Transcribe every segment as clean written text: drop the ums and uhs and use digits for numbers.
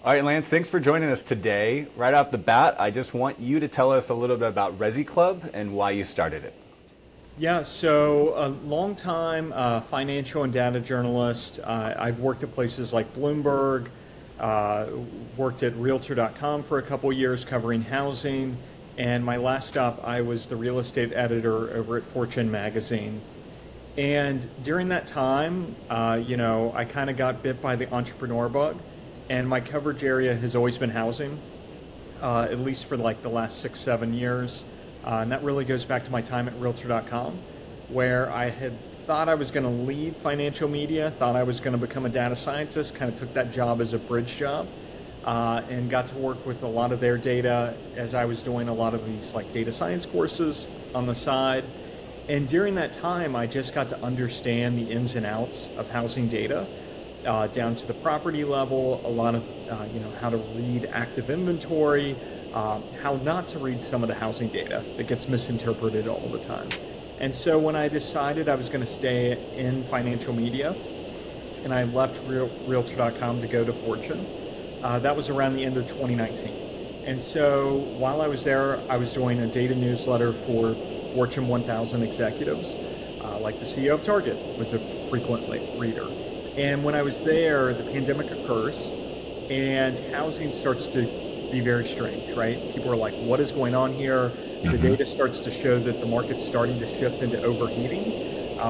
All right, Lance, thanks for joining us today. Right off the bat, I just want you to tell us a little bit about ResiClub and why you started it. Yeah, so a longtime financial and data journalist. I've worked at places like Bloomberg, uh, worked at realtor.com for a couple years covering housing, and my last stop, I was the real estate editor over at Fortune magazine. And during that time, I kind of got bit by the entrepreneur bug, and my coverage area has always been housing, at least for like the last 6, 7 years. And that really goes back to my time at realtor.com, where I had thought I was going to leave financial media, thought I was going to become a data scientist, kind of took that job as a bridge job, and got to work with a lot of their data as I was doing a lot of these like data science courses on the side. And during that time, I just got to understand the ins and outs of housing data, down to the property level, a lot of how to read active inventory, how not to read some of the housing data that gets misinterpreted all the time. And so when I decided I was going to stay in financial media, and I left Realtor.com to go to Fortune, that was around the end of 2019. And so while I was there, I was doing a data newsletter for Fortune 1000 executives, like the CEO of Target was a frequent reader. And when I was there, the pandemic occurs, and housing starts to be very strange, right? People are like, what is going on here? The data starts to show that the market's starting to shift into overheating,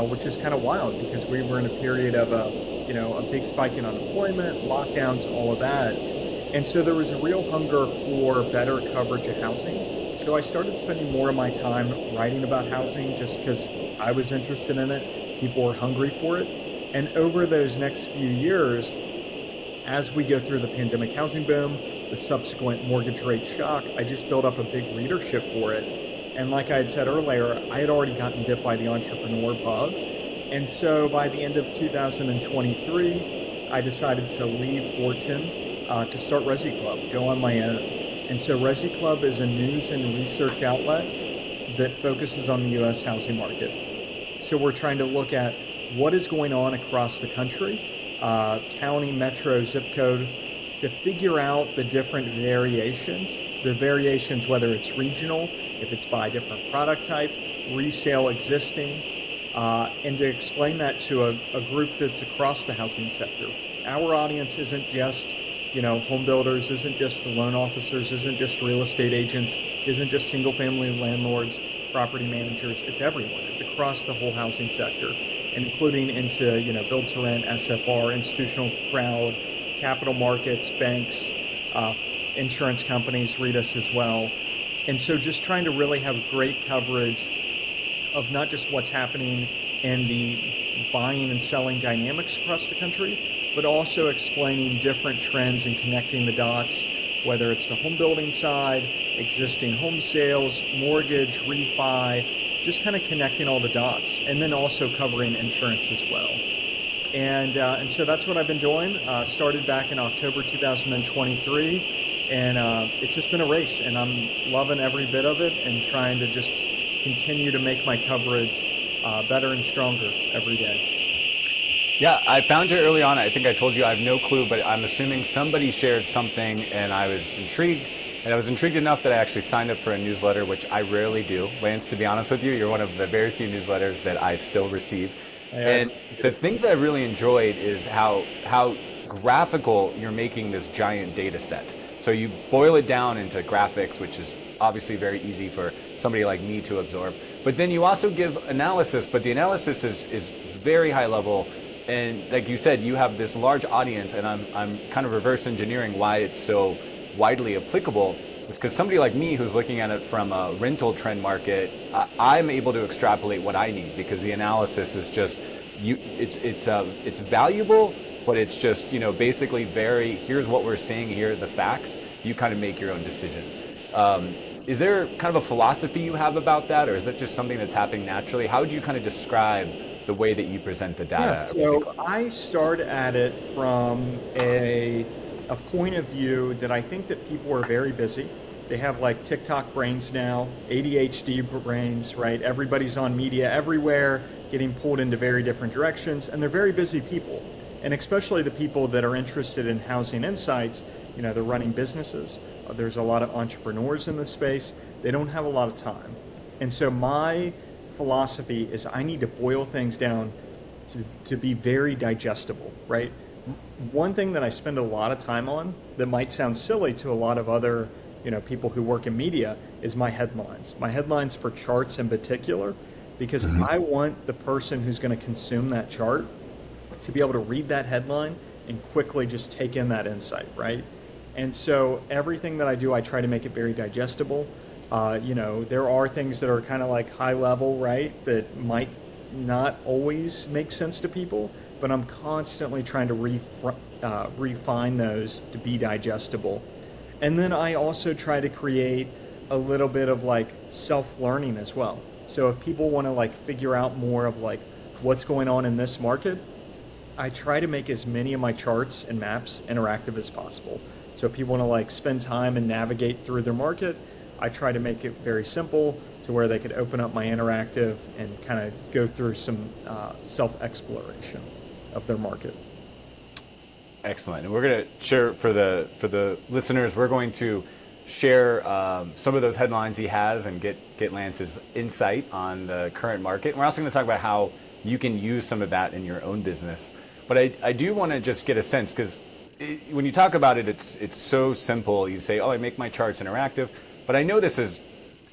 which is kind of wild because we were in a period of a big spike in unemployment, lockdowns, all of that. And so there was a real hunger for better coverage of housing. So I started spending more of my time writing about housing just because I was interested in it. People were hungry for it. And over those next few years, as we go through the pandemic housing boom, the subsequent mortgage rate shock, I just built up a big readership for it. And like I had said earlier, I had already gotten bit by the entrepreneur bug. And so by the end of 2023, I decided to leave Fortune to start ResiClub, go on my own. And so ResiClub is a news and research outlet that focuses on the U.S. housing market. So we're trying to look at what is going on across the country, county, metro, zip code, to figure out the different variations, whether it's regional, if it's by different product type, resale existing, and to explain that to a group that's across the housing sector. Our audience isn't just home builders, isn't just the loan officers, isn't just real estate agents, isn't just single family landlords, property managers. It's everyone. It's across the whole housing sector, including into build to rent, SFR, institutional crowd, capital markets, banks, insurance companies read us as well. And so just trying to really have great coverage of not just what's happening in the buying and selling dynamics across the country, but also explaining different trends and connecting the dots, whether it's the home building side, existing home sales, mortgage, refi, just kind of connecting all the dots, and then also covering insurance as well. And so that's what I've been doing. Started back in October 2023, and it's just been a race, and I'm loving every bit of it and trying to just continue to make my coverage better and stronger every day. Yeah, I found you early on. I think I told you I have no clue, but I'm assuming somebody shared something and I was intrigued. And I was intrigued enough that I actually signed up for a newsletter, which I rarely do. Lance, to be honest with you, you're one of the very few newsletters that I still receive. And the things that I really enjoyed is how graphical you're making this giant data set. So you boil it down into graphics, which is obviously very easy for somebody like me to absorb. But then you also give analysis, but the analysis is very high level. And like you said, you have this large audience, and I'm kind of reverse engineering why it's so widely applicable. It's because somebody like me who's looking at it from a rental trend market, I'm able to extrapolate what I need because the analysis is just it's valuable, but it's just basically here's what we're seeing, here are the facts. You kind of make your own decision. Is there kind of a philosophy you have about that, or is that just something that's happening naturally? How would you kind of describe the way that you present the data? Yeah, so I start at it from a point of view that I think that people are very busy. They have like TikTok brains now, ADHD brains, right? Everybody's on media everywhere, getting pulled into very different directions, and they're very busy people. And especially the people that are interested in housing insights, they're running businesses. There's a lot of entrepreneurs in this space. They don't have a lot of time. And so my philosophy is I need to boil things down to be very digestible, right? One thing that I spend a lot of time on that might sound silly to a lot of other people who work in media is my headlines. My headlines for charts in particular, because I want the person who's going to consume that chart to be able to read that headline and quickly just take in that insight, right? And so everything that I do, I try to make it very digestible. There are things that are kind of like high level, right, that might not always make sense to people, but I'm constantly trying to refine those to be digestible. And then I also try to create a little bit of like self-learning as well. So if people want to like figure out more of like what's going on in this market, I try to make as many of my charts and maps interactive as possible. So if people want to like spend time and navigate through their market, I try to make it very simple to where they could open up my interactive and kind of go through some self-exploration of their market. Excellent. And we're going to share for the listeners, we're going to share some of those headlines he has and get Lance's insight on the current market. And we're also going to talk about how you can use some of that in your own business. But I do want to just get a sense, because when you talk about it, it's so simple. You say, oh, I make my charts interactive. But I know this is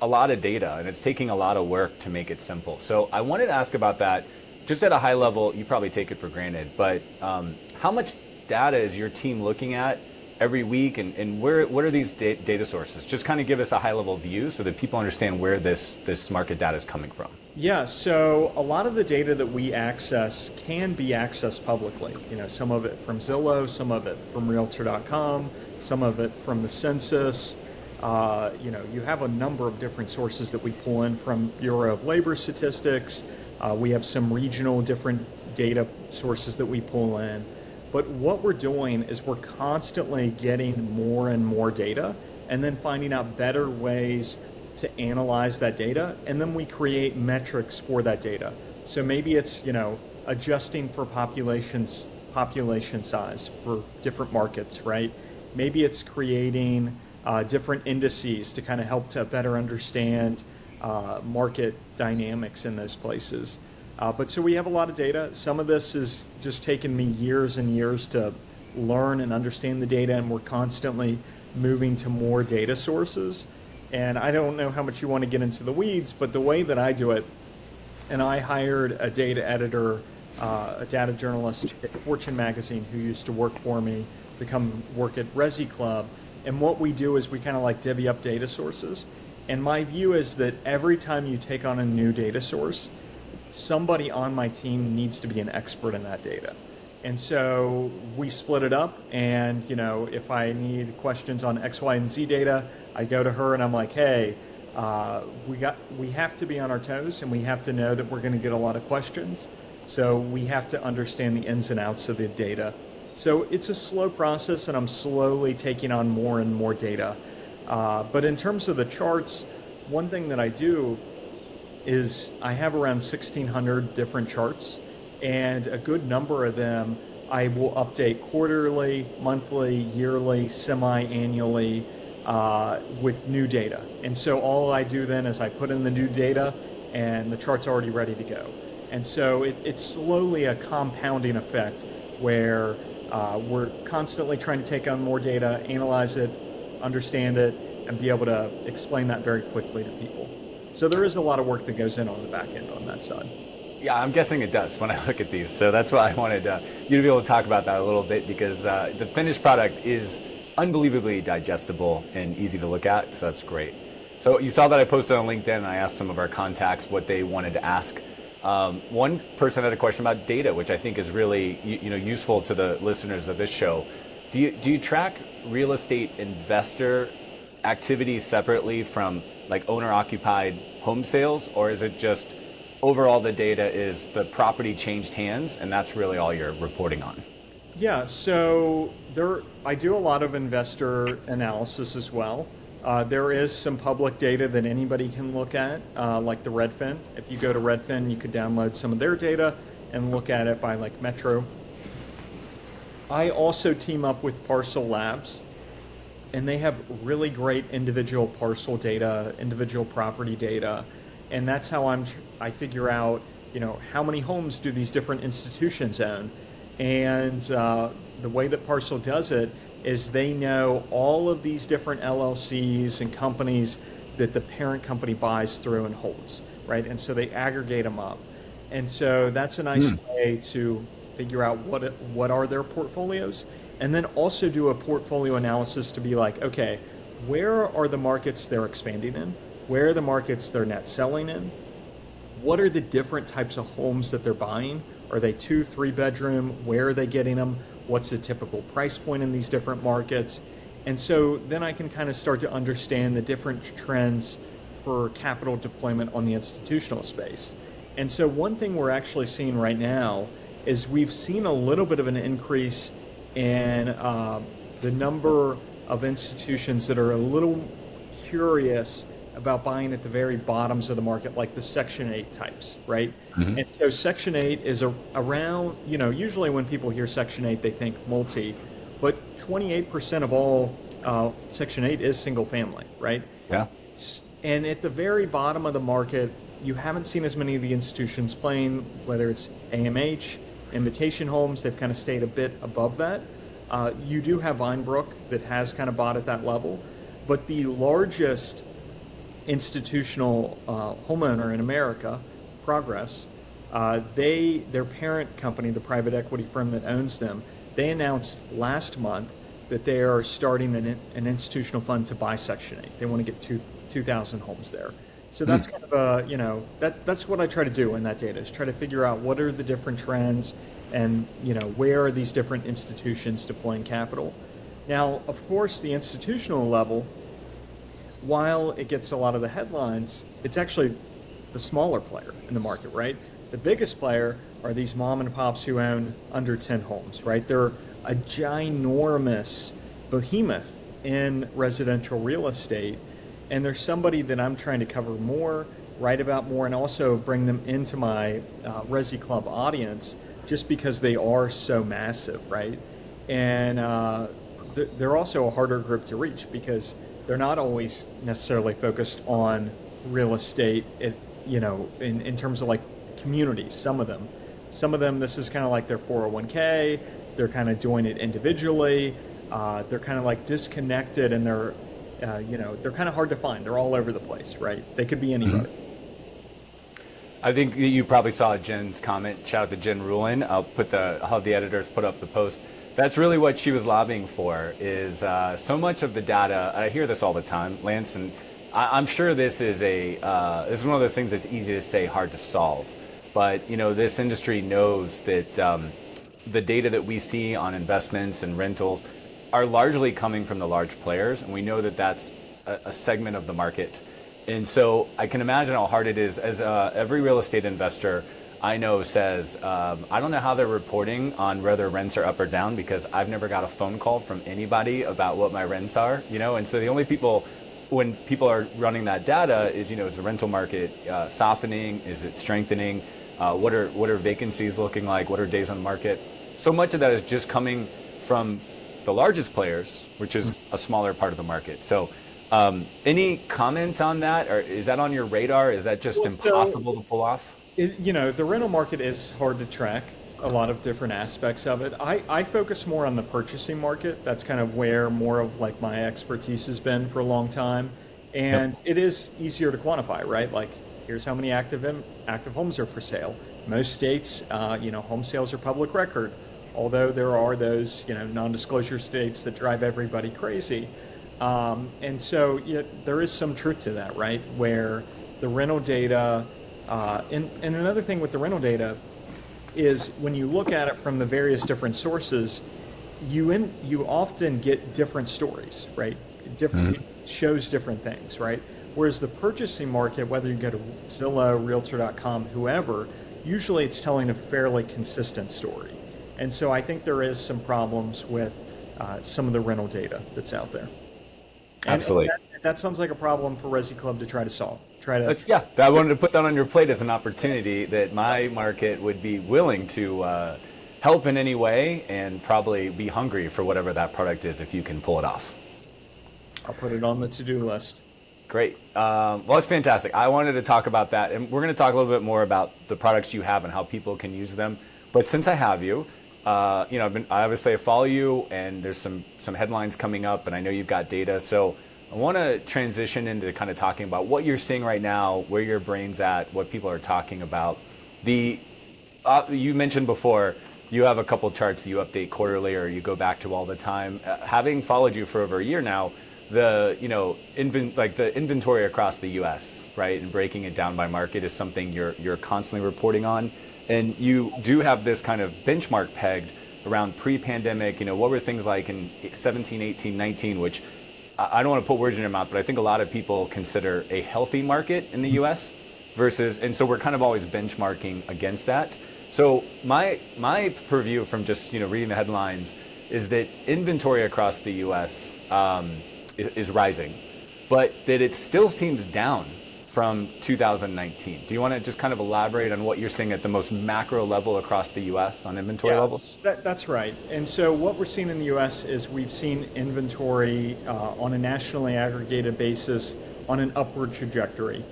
a lot of data, and it's taking a lot of work to make it simple. So I wanted to ask about that, just at a high level. You probably take it for granted, but how much data is your team looking at every week, and what are these data sources? Just kind of give us a high level view so that people understand where this market data is coming from. Yeah, so a lot of the data that we access can be accessed publicly. Some of it from Zillow, some of it from realtor.com, some of it from the census. You have a number of different sources that we pull in from Bureau of Labor Statistics. We have some regional different data sources that we pull in. But what we're doing is we're constantly getting more and more data and then finding out better ways to analyze that data. And then we create metrics for that data. So maybe it's, adjusting for population size for different markets, right? Maybe it's creating different indices to kind of help to better understand market dynamics in those places. But so we have a lot of data. Some of this has just taken me years and years to learn and understand the data, and we're constantly moving to more data sources. And I don't know how much you want to get into the weeds, but the way that I do it, and I hired a data editor, a data journalist at Fortune magazine who used to work for me to come work at ResiClub. And what we do is we kind of like divvy up data sources. And my view is that every time you take on a new data source, somebody on my team needs to be an expert in that data. And so we split it up, and if I need questions on X, Y, and Z data, I go to her and I'm like, hey, we have to be on our toes, and we have to know that we're going to get a lot of questions. So we have to understand the ins and outs of the data. So it's a slow process, and I'm slowly taking on more and more data. But in terms of the charts, one thing that I do is I have around 1,600 different charts, and a good number of them I will update quarterly, monthly, yearly, semi-annually with new data. And so all I do then is I put in the new data, and the chart's already ready to go. And so it's slowly a compounding effect where we're constantly trying to take on more data, analyze it, understand it, and be able to explain that very quickly to people. So there is a lot of work that goes in on the back end on that side. Yeah, I'm guessing it does when I look at these. So that's why I wanted you to be able to talk about that a little bit, because the finished product is unbelievably digestible and easy to look at. So that's great. So you saw that I posted on LinkedIn, and I asked some of our contacts what they wanted to ask. One person had a question about data, which I think is really useful to the listeners of this show. Do you track real estate investor activities separately from like owner-occupied home sales, or is it just overall the data is the property changed hands and that's really all you're reporting on? Yeah, so I do a lot of investor analysis as well. There is some public data that anybody can look at, like the Redfin. If you go to Redfin, you could download some of their data and look at it by like Metro. I also team up with Parcel Labs, and they have really great individual parcel data, individual property data, and that's how I figure out, how many homes do these different institutions own, and the way that Parcel does it is they know all of these different LLCs and companies that the parent company buys through and holds, right? And so they aggregate them up, and so that's a nice way to figure out what are their portfolios, and then also do a portfolio analysis to be like, okay, where are the markets they're expanding in? Where are the markets they're net selling in? What are the different types of homes that they're buying? Are they 2, 3 bedroom? Where are they getting them? What's the typical price point in these different markets? And so then I can kind of start to understand the different trends for capital deployment on the institutional space. And so one thing we're actually seeing right now is we've seen a little bit of an increase in the number of institutions that are a little curious about buying at the very bottoms of the market, like the Section 8 types, right? Mm-hmm. And so Section 8 is around, usually when people hear Section 8, they think multi, but 28% of all Section 8 is single family, right? Yeah. And at the very bottom of the market, you haven't seen as many of the institutions playing, whether it's AMH, Invitation Homes, they've kind of stayed a bit above that. You do have Vinebrook that has kind of bought at that level, but the largest institutional homeowner in America, Progress, their parent company, the private equity firm that owns them, they announced last month that they are starting an institutional fund to buy Section 8. They want to get 2,000 homes there. So that's kind of that's what I try to do in that data, is try to figure out what are the different trends and, where are these different institutions deploying capital. Now, of course, the institutional level, while it gets a lot of the headlines, it's actually the smaller player in the market, right? The biggest player are these mom and pops who own under 10 homes, right? They're a ginormous behemoth in residential real estate, and there's somebody that I'm trying to cover more, write about more, and also bring them into my ResiClub audience just because they are so massive, right? And they're also a harder group to reach because they're not always necessarily focused on real estate, in terms of like communities. Some of them, this is kind of like their 401k. They're kind of doing it individually. They're kind of like disconnected, and they're kind of hard to find. They're all over the place, right? They could be anybody. I think you probably saw Jen's comment. Shout out to Jen Rulin. I'll have the editors put up the post. That's really what she was lobbying for, is so much of the data. I hear this all the time, Lance, and I'm sure this is this is one of those things that's easy to say, hard to solve. But this industry knows that the data that we see on investments and rentals are largely coming from the large players, and we know that that's a segment of the market. And so I can imagine how hard it is, as every real estate investor I know says, I don't know how they're reporting on whether rents are up or down, because I've never got a phone call from anybody about what my rents are, and so the only people, when people are running that data is, is the rental market softening, is it strengthening, what are vacancies looking like, what are days on market. So much of that is just coming from the largest players, which is a smaller part of the market. So any comment on that, or is that on your radar? Is that just impossible to pull off? The rental market is hard to track, a lot of different aspects of it. I focus more on the purchasing market. That's kind of where more of like my expertise has been for a long time. And It is easier to quantify, right? Like, here's how many active homes are for sale. Most states, home sales are public record, although there are those, non-disclosure states that drive everybody crazy. And so there is some truth to that, right? Where the rental data, and another thing with the rental data is when you look at it from the various different sources, you often get different stories, right? It shows different things, right? Whereas the purchasing market, whether you go to Zillow, Realtor.com, whoever, usually it's telling a fairly consistent story. And so I think there is some problems with some of the rental data that's out there. Absolutely. And that sounds like a problem for ResiClub to try to solve. I wanted to put that on your plate as an opportunity that my market would be willing to help in any way, and probably be hungry for whatever that product is if you can pull it off. I'll put it on the to-do list. Great. Well, it's fantastic. I wanted to talk about that, and we're going to talk a little bit more about the products you have and how people can use them. But since I have you, I obviously follow you, and there's some headlines coming up, and I know you've got data. So I want to transition into kind of talking about what you're seeing right now, where your brain's at, what people are talking about. You mentioned before you have a couple charts that you update quarterly or you go back to all the time. Having followed you for over a year now, the inventory across the U.S., right, and breaking it down by market is something you're constantly reporting on, and you do have this kind of benchmark pegged around pre-pandemic. What were things like in 17, 18, 19, which I don't want to put words in your mouth, but I think a lot of people consider a healthy market in the U.S. versus, and so we're kind of always benchmarking against that. So my purview from just reading the headlines is that inventory across the U.S. Is rising, but that it still seems down from 2019. Do you want to just kind of elaborate on what you're seeing at the most macro level across the U.S. on inventory levels? That's right. And so what we're seeing in the U.S. is we've seen inventory on a nationally aggregated basis on an upward trajectory.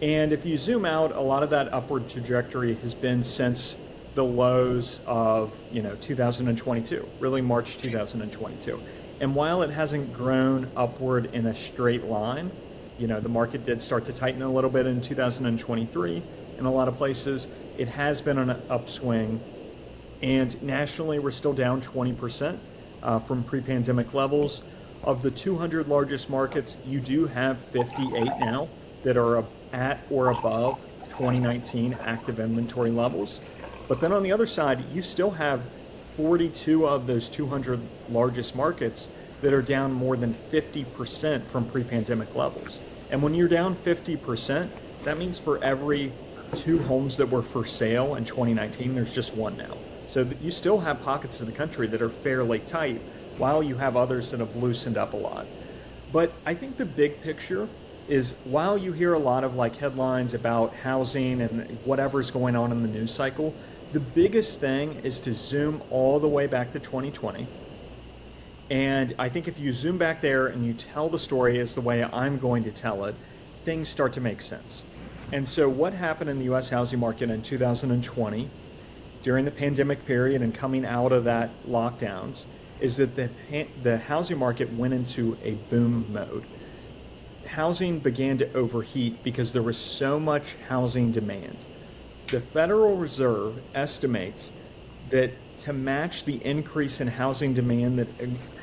And if you zoom out, a lot of that upward trajectory has been since the lows of 2022, really March 2022. And while it hasn't grown upward in a straight line, the market did start to tighten a little bit in 2023 in a lot of places. It has been on an upswing. And nationally, we're still down 20% from pre-pandemic levels. Of the 200 largest markets, you do have 58 now that are at or above 2019 active inventory levels. But then on the other side, you still have 42 of those 200 largest markets that are down more than 50% from pre-pandemic levels. And when you're down 50%, that means for every 2 homes that were for sale in 2019, there's just 1 now. So you still have pockets of the country that are fairly tight, while you have others that have loosened up a lot. But I think the big picture is, while you hear a lot of headlines about housing and whatever's going on in the news cycle, the biggest thing is to zoom all the way back to 2020. And I think if you zoom back there and you tell the story as the way I'm going to tell it, things start to make sense. And so what happened in the U.S. housing market in 2020 during the pandemic period and coming out of that lockdowns is that the housing market went into a boom mode. Housing began to overheat because there was so much housing demand. The Federal Reserve estimates that to match the increase in housing demand that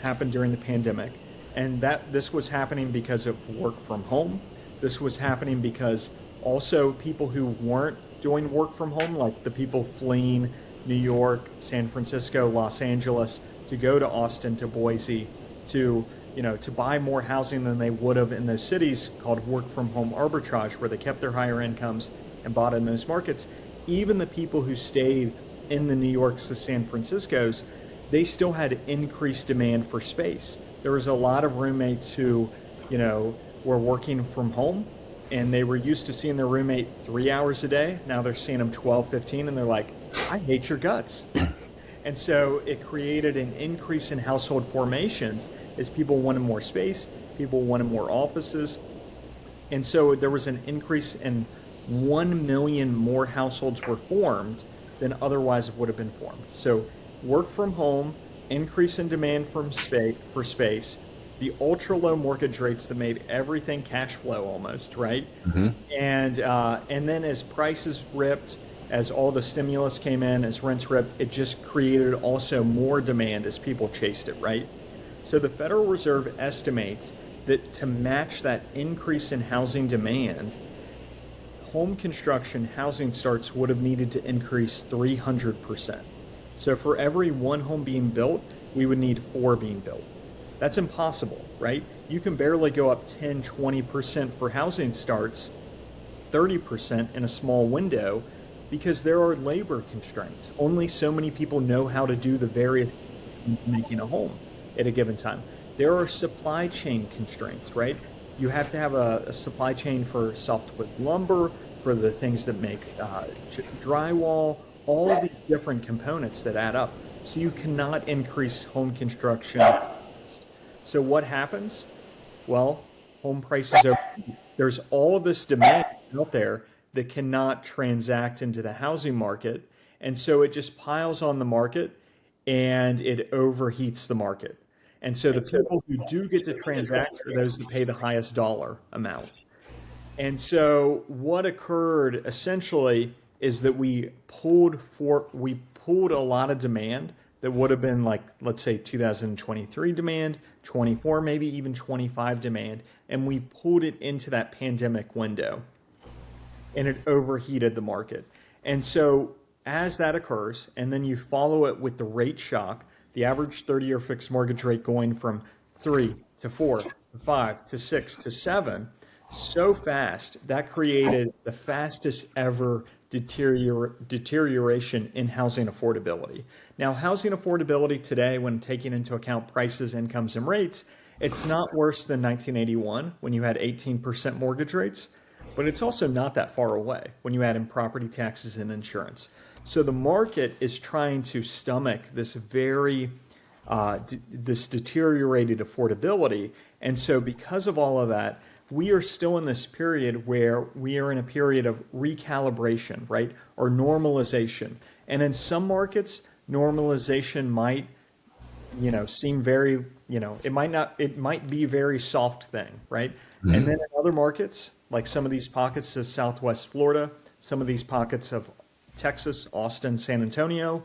happened during the pandemic, and that this was happening because of work from home. This was happening because also people who weren't doing work from home, like the people fleeing New York, San Francisco, Los Angeles, to go to Austin, to Boise, to buy more housing than they would have in those cities, called work from home arbitrage, where they kept their higher incomes and bought in those markets. Even the people who stayed in the New Yorks, the San Franciscos, they still had increased demand for space. There was a lot of roommates who, were working from home, and they were used to seeing their roommate 3 hours a day. Now they're seeing them 12, 15, and they're like, I hate your guts. And so it created an increase in household formations as people wanted more space, people wanted more offices. And so there was an increase in 1 million more households were formed than otherwise would have been formed. So work from home, increase in demand for space, the ultra low mortgage rates that made everything cash flow almost, right? Mm-hmm. And then as prices ripped, as all the stimulus came in, as rents ripped, it just created also more demand as people chased it, right? So the Federal Reserve estimates that to match that increase in housing demand, home construction housing starts would have needed to increase 300%. So for every 1 home being built, we would need 4 being built. That's impossible, right? You can barely go up 10, 20% for housing starts, 30% in a small window, because there are labor constraints. Only so many people know how to do the various things of making a home at a given time. There are supply chain constraints, right? You have to have a supply chain for softwood lumber, for the things that make drywall, all of these different components that add up. So you cannot increase home construction. So what happens? Well, home prices are, there's all this demand out there that cannot transact into the housing market. And so it just piles on the market and it overheats the market. And so the people who do get to transact are those that pay the highest dollar amount. And so what occurred essentially is that we pulled a lot of demand that would have been like, let's say 2023 demand, 24, maybe even 25 demand, and we pulled it into that pandemic window and it overheated the market. And so as that occurs, and then you follow it with the rate shock, the average 30-year fixed mortgage rate going from 3 to 4 to 5 to 6 to 7, so fast that created the fastest ever deterioration in housing affordability. Now, housing affordability today, when taking into account prices, incomes, and rates, it's not worse than 1981 when you had 18% mortgage rates, but it's also not that far away when you add in property taxes and insurance. So the market is trying to stomach this this deteriorated affordability. And so because of all of that, we are still in this period where we are in a period of recalibration, right? Or normalization. And in some markets, normalization might, seem very, it might be a very soft thing, right? Mm-hmm. And then in other markets, like some of these pockets of Southwest Florida, some of these pockets of Texas, Austin, San Antonio,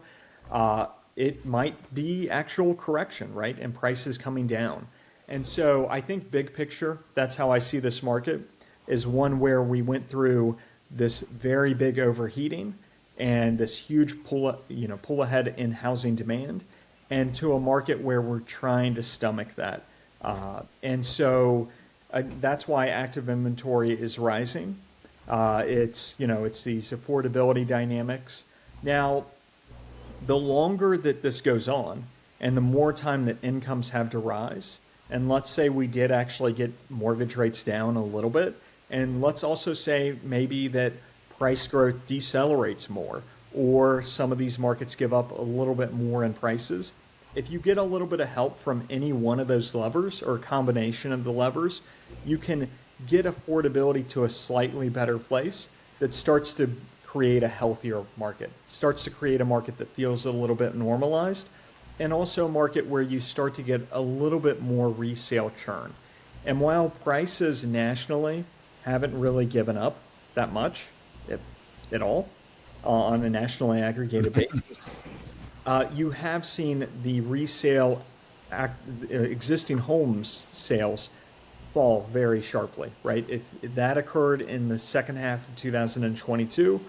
it might be actual correction, right? And prices coming down. And so I think big picture, that's how I see this market, is one where we went through this very big overheating and this huge pull ahead in housing demand, and to a market where we're trying to stomach that. And so that's why active inventory is rising. It's these affordability dynamics. Now, the longer that this goes on and the more time that incomes have to rise, and let's say we did actually get mortgage rates down a little bit, and let's also say maybe that price growth decelerates more, or some of these markets give up a little bit more in prices. If you get a little bit of help from any one of those levers or a combination of the levers, you can get affordability to a slightly better place that starts to create a healthier market, starts to create a market that feels a little bit normalized, and also a market where you start to get a little bit more resale churn. And while prices nationally haven't really given up that much, if at all, on a nationally aggregated basis, you have seen the resale existing homes sales fall very sharply, right? That occurred in the second half of 2022,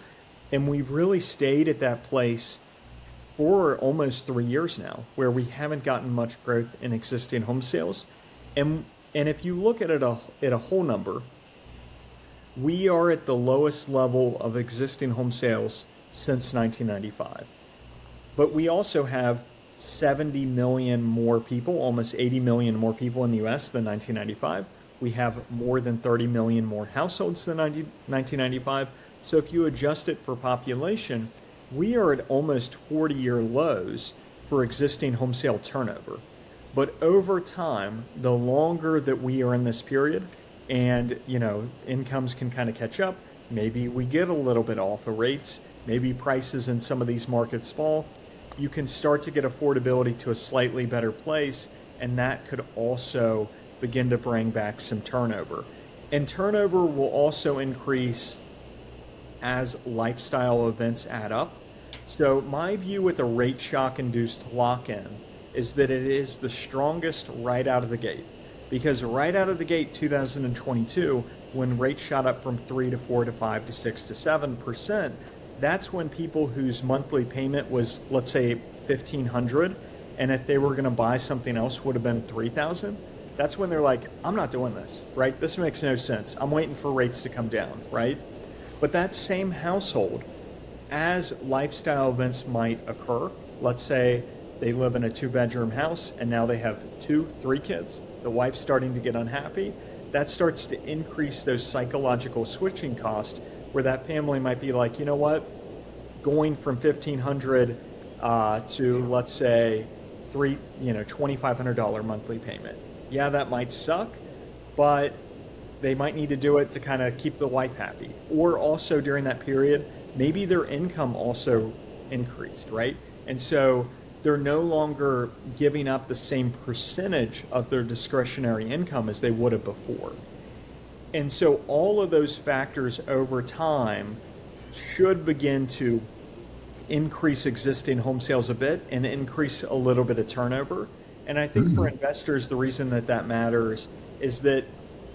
and we've really stayed at that place for almost 3 years now, where we haven't gotten much growth in existing home sales. And if you look at it at a whole number, we are at the lowest level of existing home sales since 1995. But we also have 70 million more people, almost 80 million more people in the US than 1995. We have more than 30 million more households than 1995. So if you adjust it for population, we are at almost 40-year lows for existing home sale turnover. But over time, the longer that we are in this period and, incomes can kind of catch up, maybe we get a little bit off of rates, maybe prices in some of these markets fall, you can start to get affordability to a slightly better place, and that could also begin to bring back some turnover. And turnover will also increase as lifestyle events add up. So my view with the rate shock induced lock-in is that it is the strongest right out of the gate. Because right out of the gate, 2022, when rates shot up from 3 to 4 to 5 to 6 to 7%, that's when people whose monthly payment was, let's say, $1,500, and if they were going to buy something else would have been $3,000, that's when they're like, I'm not doing this, right? This makes no sense. I'm waiting for rates to come down, right? But that same household, as lifestyle events might occur, let's say they live in a 2-bedroom house and now they have 2, 3 kids, the wife's starting to get unhappy, that starts to increase those psychological switching costs where that family might be like, you know what, going from $1,500 to, let's say, $2,500 monthly payment. Yeah, that might suck, but they might need to do it to kind of keep the wife happy. Or also during that period, maybe their income also increased, right? And so they're no longer giving up the same percentage of their discretionary income as they would have before. And so all of those factors over time should begin to increase existing home sales a bit and increase a little bit of turnover. And I think for investors, the reason that that matters is that,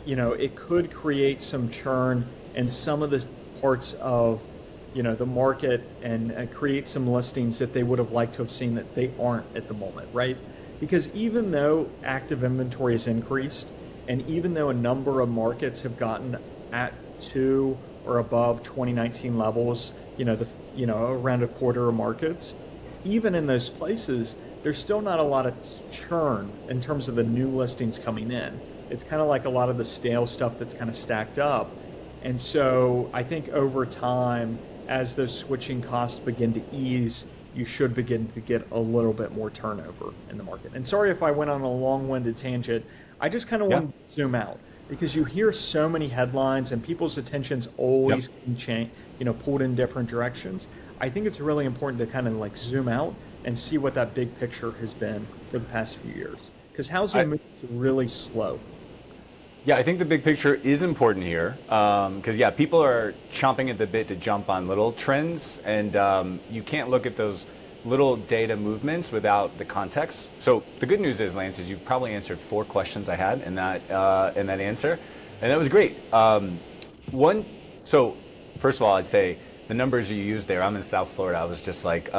it could create some churn in some of the parts of, the market and create some listings that they would have liked to have seen that they aren't at the moment, right? Because even though active inventory has increased, and even though a number of markets have gotten at to or above 2019 levels, around a quarter of markets, even in those places, there's still not a lot of churn in terms of the new listings coming in. It's kind of like a lot of the stale stuff that's kind of stacked up. And so I think over time, as those switching costs begin to ease, you should begin to get a little bit more turnover in the market. And sorry if I went on a long-winded tangent. I just kind of want to zoom out because you hear so many headlines and people's attention's always pulled in different directions. I think it's really important to kind of like zoom out and see what that big picture has been for the past few years. Because housing moves really slow. Yeah, I think the big picture is important here because, people are chomping at the bit to jump on little trends, and you can't look at those little data movements without the context. So the good news is, Lance, is you've probably answered 4 questions I had in that answer, and that was great. So first of all, I'd say the numbers you used there, I'm in South Florida. I was just like,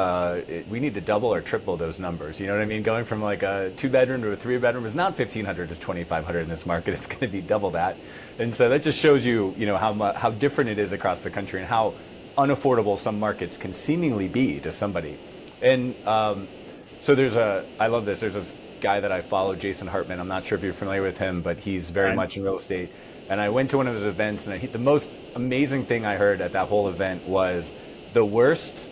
we need to double or triple those numbers. You know what I mean? Going from like a 2-bedroom to a 3-bedroom is not 1,500 to 2,500 in this market. It's going to be double that. And so that just shows you, how different it is across the country and how unaffordable some markets can seemingly be to somebody. And so I love this. There's this guy that I follow, Jason Hartman. I'm not sure if you're familiar with him, but he's very much in real estate. And I went to one of his events, and the most amazing thing I heard at that whole event was the worst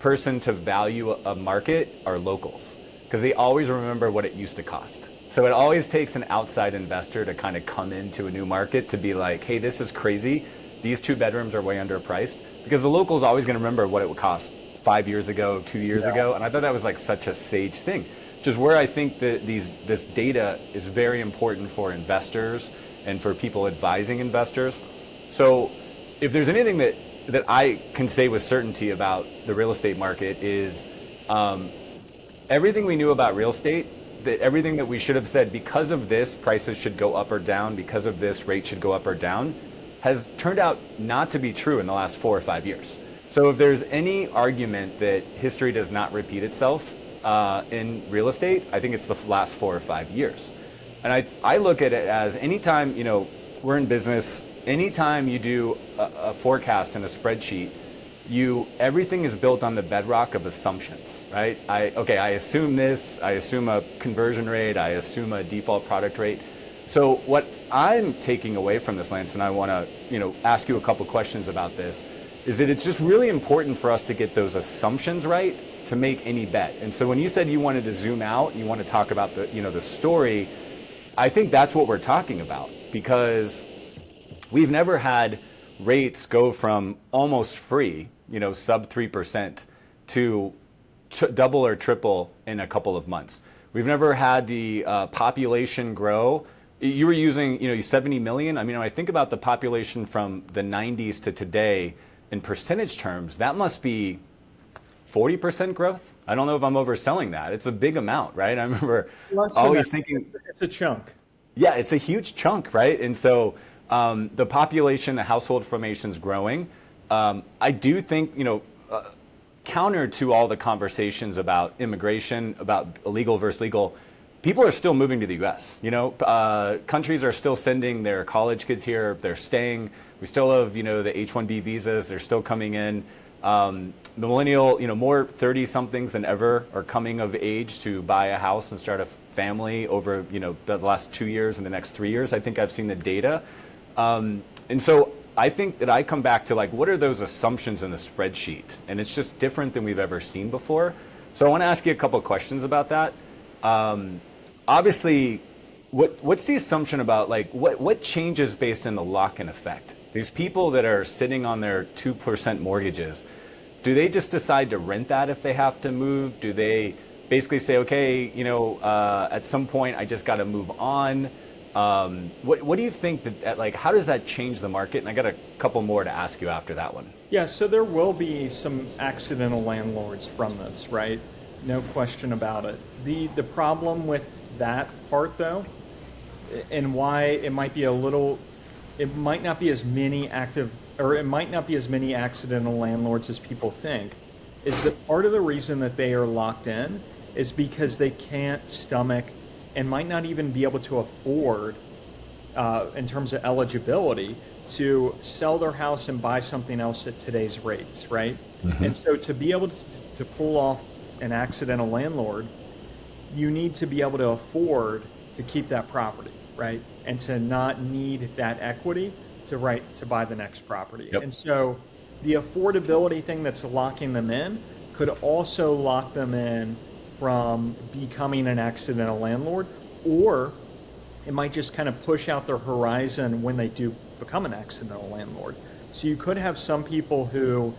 person to value a market are locals, because they always remember what it used to cost. So it always takes an outside investor to kind of come into a new market to be like, hey, this is crazy. These 2 bedrooms are way underpriced, because the local's always going to remember what it would cost 5 years ago, 2 years ago. And I thought that was like such a sage thing. Which is where I think that this data is very important for investors and for people advising investors. So if there's anything that I can say with certainty about the real estate market is everything we knew about real estate, that everything that we should have said, because of this, prices should go up or down, because of this, rates should go up or down, has turned out not to be true in the last 4 or 5 years. So if there's any argument that history does not repeat itself, in real estate, I think it's the last 4 or 5 years. And I look at it as anytime, we're in business, anytime you do a forecast in a spreadsheet, everything is built on the bedrock of assumptions, right? I assume this, I assume a conversion rate, I assume a default product rate. So what I'm taking away from this, Lance, and I want to, ask you a couple questions about this, is that it's just really important for us to get those assumptions right to make any bet. And so when you said you wanted to zoom out, you want to talk about the story, I think that's what we're talking about, because we've never had rates go from almost free, sub 3% to double or triple in a couple of months. We've never had the population grow. You were using, 70 million. I mean, when I think about the population from the 90s to today in percentage terms, that must be 40% growth? I don't know if I'm overselling that. It's a big amount, right? I remember always thinking... It's a chunk. Yeah, it's a huge chunk, right? And so the population, the household formation's growing. I do think, counter to all the conversations about immigration, about illegal versus legal, people are still moving to the U.S. Countries are still sending their college kids here. They're staying. We still have, the H-1B visas. They're still coming in. The millennial, more 30-somethings than ever are coming of age to buy a house and start a family over, the last 2 years and the next 3 years. I think I've seen the data. And so I think that I come back to what are those assumptions in the spreadsheet? And it's just different than we've ever seen before. So I want to ask you a couple of questions about that. Obviously, what's the assumption about like what changes based on the lock-in effect? These people that are sitting on their 2% mortgages, do they just decide to rent that if they have to move? Do they basically say, okay, at some point I just got to move on? What do you think that like how does that change the market? And I got a couple more to ask you after that one. Yeah, so there will be some accidental landlords from this, right? No question about it. The problem with that part though, and why it might not be as many accidental landlords as people think, is that part of the reason that they are locked in is because they can't stomach and might not even be able to afford, in terms of eligibility, to sell their house and buy something else at today's rates, right? Mm-hmm. And so to be able to pull off an accidental landlord, you need to be able to afford to keep that property, right? And to not need that equity to buy the next property. Yep. And so the affordability thing that's locking them in could also lock them in from becoming an accidental landlord, or it might just kind of push out their horizon when they do become an accidental landlord. So you could have some people who,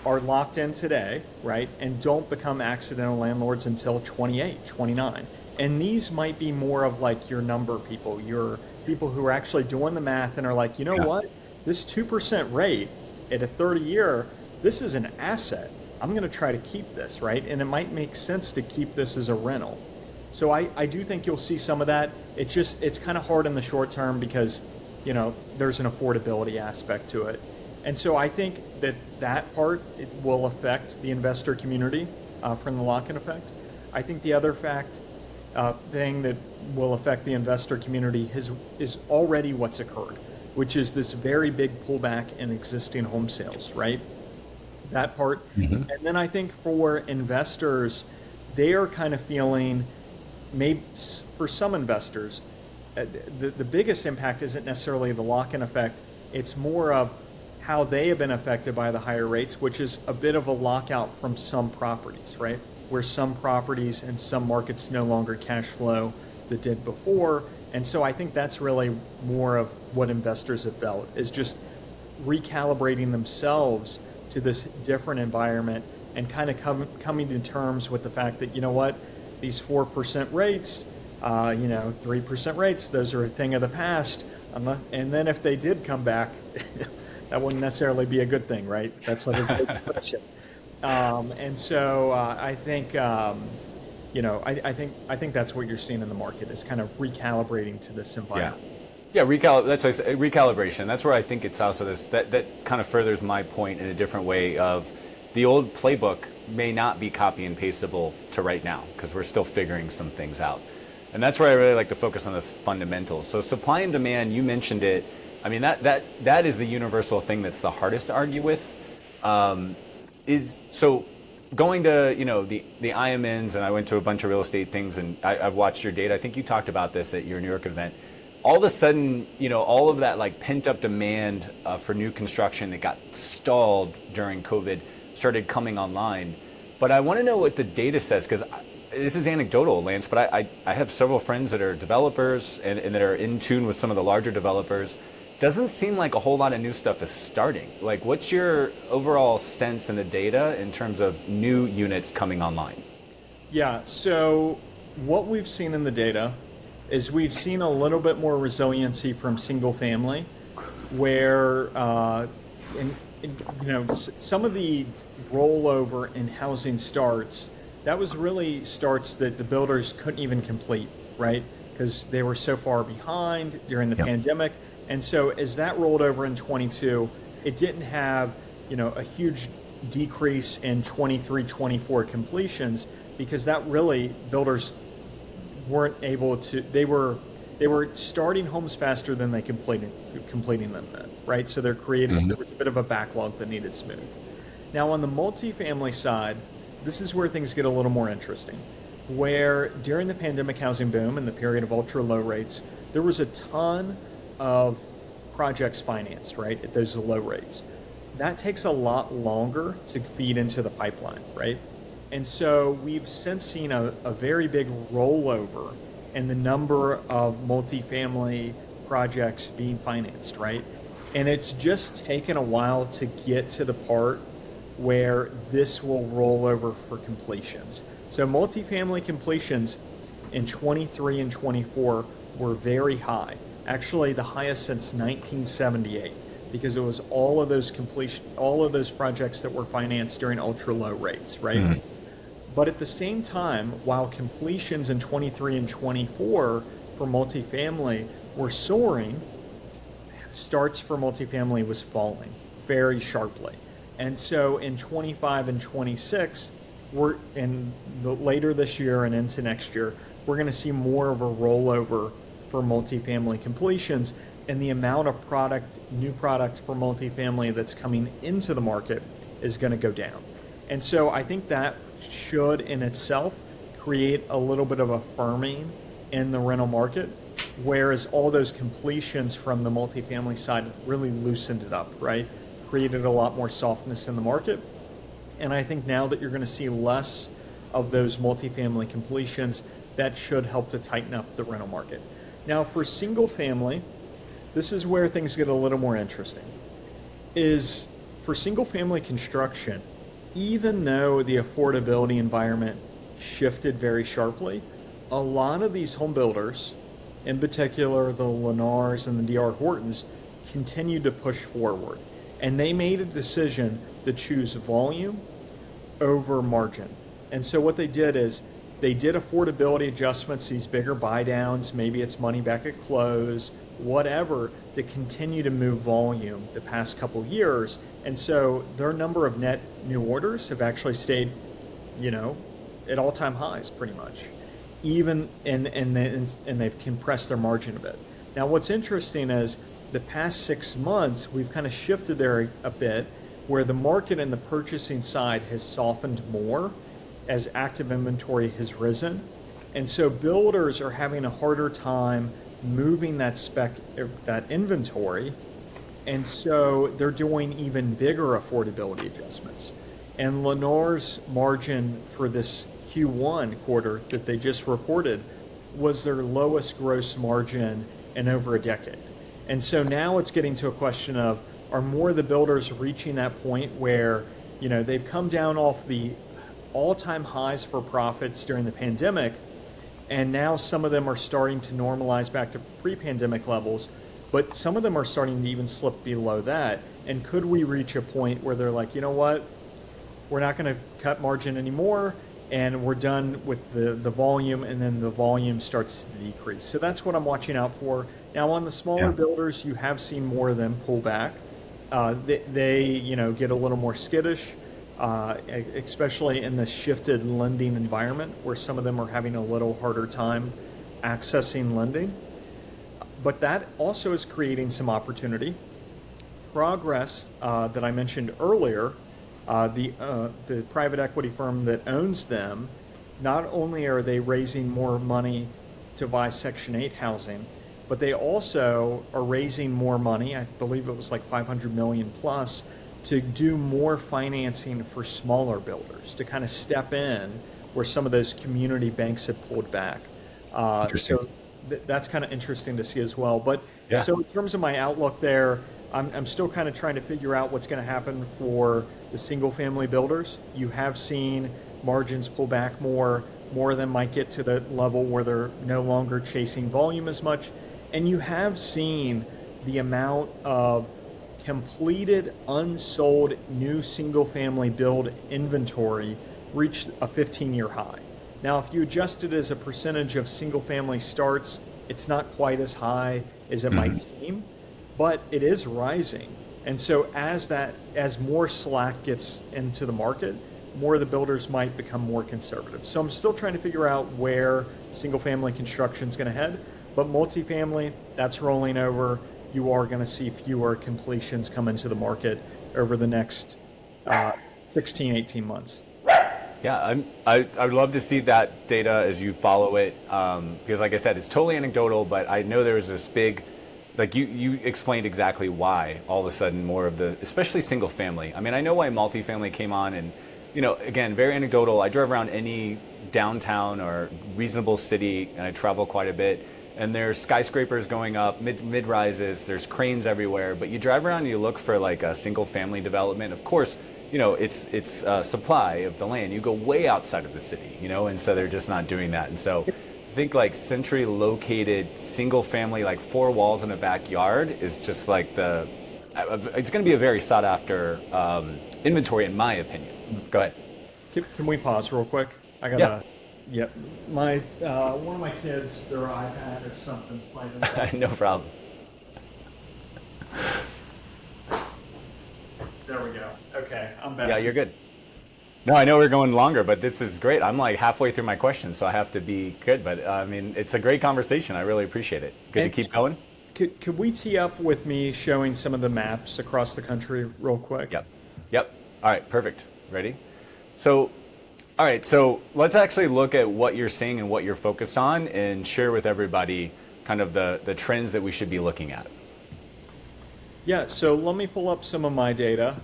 are locked in today, right, and don't become accidental landlords until 28, 29. And these might be more of like your number people, your people who are actually doing the math and are like, what, this 2% rate at a 30-year, this is an asset. I'm going to try to keep this, right? And it might make sense to keep this as a rental. So I do think you'll see some of that. It's kind of hard in the short term because, there's an affordability aspect to it. And so I think that part it will affect the investor community from the lock-in effect. I think the other thing that will affect the investor community is already what's occurred, which is this very big pullback in existing home sales, right? That part. Mm-hmm. And then I think for investors, they are kind of feeling, maybe for some investors, the biggest impact isn't necessarily the lock-in effect. It's more of how they have been affected by the higher rates, which is a bit of a lockout from some properties, right? Where some properties and some markets no longer cash flow that did before. And so I think that's really more of what investors have felt, is just recalibrating themselves to this different environment and kind of coming to terms with the fact that, these 4% rates, 3% rates, those are a thing of the past. And then if they did come back, that wouldn't necessarily be a good thing, right? That's like a big question. And so I think, I think that's what you're seeing in the market is kind of recalibrating to this environment. Yeah, that's what I say, recalibration. That's where I think it's also that kind of furthers my point in a different way of the old playbook may not be copy and pasteable to right now because we're still figuring some things out. And that's where I really like to focus on the fundamentals. So supply and demand, you mentioned it. I mean, that is the universal thing that's the hardest to argue with. So going to, the IMNs, and I went to a bunch of real estate things, and I've watched your data. I think you talked about this at your New York event. All of a sudden, all of that like pent up demand for new construction that got stalled during COVID started coming online. But I want to know what the data says, because this is anecdotal, Lance, but I have several friends that are developers and that are in tune with some of the larger developers. Doesn't seem like a whole lot of new stuff is starting. Like, what's your overall sense in the data in terms of new units coming online? Yeah, so what we've seen in the data is we've seen a little bit more resiliency from single family, where some of the rollover in housing starts, that was really starts that the builders couldn't even complete, right? Because they were so far behind during the pandemic. And so as that rolled over in 22, it didn't have, a huge decrease in 23, 24 completions, because that really builders weren't able to, they were starting homes faster than they completing them then, right? So they're creating, there was a bit of a backlog that needed smooth. Now on the multifamily side, this is where things get a little more interesting, where during the pandemic housing boom and the period of ultra low rates, there was a ton of projects financed, right, at those low rates. That takes a lot longer to feed into the pipeline, right? And so we've since seen a very big rollover and the number of multifamily projects being financed, right? And it's just taken a while to get to the part where this will roll over for completions. So multifamily completions in 23 and 24 were very high. Actually, the highest since 1978, because it was all of those projects that were financed during ultra low rates, right? Mm-hmm. But at the same time, while completions in 23 and 24 for multifamily were soaring, starts for multifamily was falling very sharply. And so in 25 and 26, later this year and into next year, we're going to see more of a rollover for multifamily completions, and the amount of new product for multifamily that's coming into the market is going to go down. And so I think that should in itself create a little bit of a firming in the rental market, whereas all those completions from the multifamily side really loosened it up, right? Created a lot more softness in the market. And I think now that you're going to see less of those multifamily completions, that should help to tighten up the rental market. Now for single family, this is where things get a little more interesting. Is for single family construction, even though the affordability environment shifted very sharply, a lot of these home builders, in particular the Lennars and the D.R. Hortons, continued to push forward. And they made a decision to choose volume over margin. And so what they did is they did affordability adjustments, these bigger buy downs, maybe it's money back at close, whatever, to continue to move volume the past couple years. And so their number of net new orders have actually stayed, at all-time highs pretty much. And they've compressed their margin a bit. Now what's interesting is the past 6 months, we've kind of shifted there a bit, where the market and the purchasing side has softened more as active inventory has risen. And so builders are having a harder time moving that inventory. And so they're doing even bigger affordability adjustments. And Lennar's margin for this Q1 quarter that they just reported was their lowest gross margin in over a decade. And so now it's getting to a question of, are more of the builders reaching that point where, they've come down off the all-time highs for profits during the pandemic, and now some of them are starting to normalize back to pre-pandemic levels, but some of them are starting to even slip below that. And could we reach a point where they're like, you know what, we're not going to cut margin anymore, and we're done with the volume, and then the volume starts to decrease. So that's what I'm watching out for. Now on the smaller builders, you have seen more of them pull back. They get a little more skittish, especially in the shifted lending environment where some of them are having a little harder time accessing lending. But that also is creating some opportunity. Progress that I mentioned earlier, the private equity firm that owns them, not only are they raising more money to buy Section 8 housing, but they also are raising more money, I believe it was like $500 million plus, to do more financing for smaller builders, to kind of step in where some of those community banks have pulled back. So that's kind of interesting to see as well. But so in terms of my outlook there, I'm still kind of trying to figure out what's going to happen for the single family builders. You have seen margins pull back more of them might get to the level where they're no longer chasing volume as much. And you have seen the amount of completed, unsold, new single-family build inventory reach a 15-year high. Now, if you adjust it as a percentage of single-family starts, it's not quite as high as it might seem, but it is rising. And so as more slack gets into the market, more of the builders might become more conservative. So I'm still trying to figure out where single-family construction is going to head. But multifamily, that's rolling over. You are going to see fewer completions come into the market over the next 16, 18 months. Yeah, I would love to see that data as you follow it, because like I said, it's totally anecdotal, but I know there was this big, like you explained exactly why all of a sudden more of the, especially single family. I mean, I know why multifamily came on, and again, very anecdotal. I drove around any downtown or reasonable city, and I travel quite a bit. And there's skyscrapers going up, mid rises. There's cranes everywhere. But you drive around and you look for like a single family development. Of course, it's supply of the land. You go way outside of the city, and so they're just not doing that. And so I think like centrally located single family, like 4 walls in a backyard, is just like it's going to be a very sought after inventory, in my opinion. Go ahead. Can we pause real quick? I gotta. Yep. My one of my kids, their iPad or something's playing. No problem. There we go. Okay, I'm back. Yeah, you're good. No, I know we're going longer, but this is great. I'm like halfway through my questions, so I have to be good. But I mean, it's a great conversation. I really appreciate it. Good to keep going. Could we tee up with me showing some of the maps across the country real quick? Yep. All right, perfect. Ready? So, all right, so let's actually look at what you're seeing and what you're focused on and share with everybody kind of the trends that we should be looking at. Yeah, so let me pull up some of my data.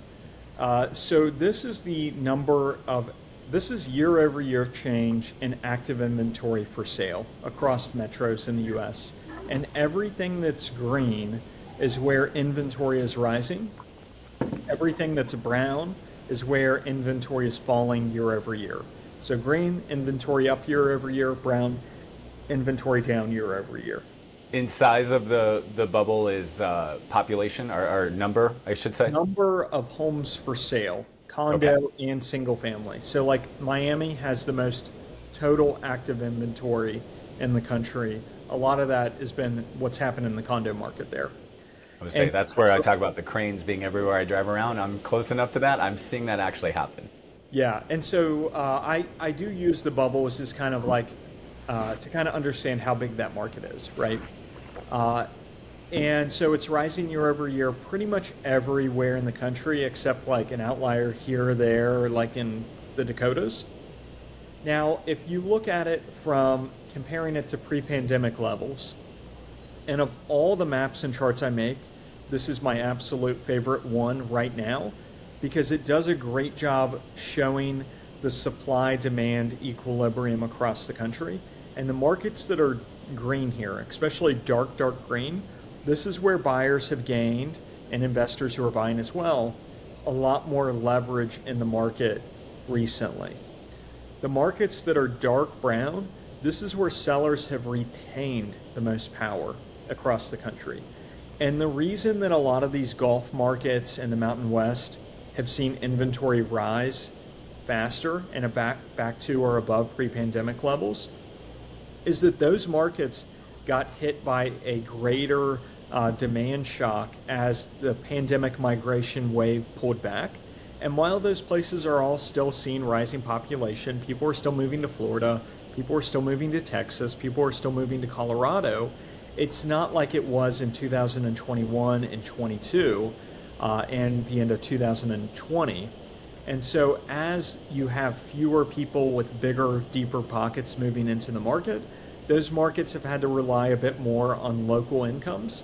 So this is this is year over year change in active inventory for sale across metros in the US. And everything that's green is where inventory is rising. Everything that's brown is where inventory is falling year over year. So green, inventory up year over year, brown, inventory down year over year. In size of the bubble is population or number, I should say? Number of homes for sale, condo and single family. So like Miami has the most total active inventory in the country. A lot of that has been what's happened in the condo market there. I would say that's where I talk about the cranes being everywhere I drive around. I'm close enough to that. I'm seeing that actually happen. Yeah, and so I do use the bubble as just kind of like to kind of understand how big that market is, right? And so it's rising year over year pretty much everywhere in the country except like an outlier here or there, like in the Dakotas. Now, if you look at it from comparing it to pre-pandemic levels, and of all the maps and charts I make, this is my absolute favorite one right now because it does a great job showing the supply-demand equilibrium across the country. And the markets that are green here, especially dark green, this is where buyers have gained, and investors who are buying as well, a lot more leverage in the market recently. The markets that are dark brown, this is where sellers have retained the most power across the country. And the reason that a lot of these Gulf markets and the Mountain West have seen inventory rise faster and back to or above pre-pandemic levels is that those markets got hit by a greater demand shock as the pandemic migration wave pulled back. And while those places are all still seeing rising population, people are still moving to Florida, people are still moving to Texas, people are still moving to Colorado, it's not like it was in 2021 and 22 and the end of 2020. And so as you have fewer people with bigger, deeper pockets moving into the market, those markets have had to rely a bit more on local incomes.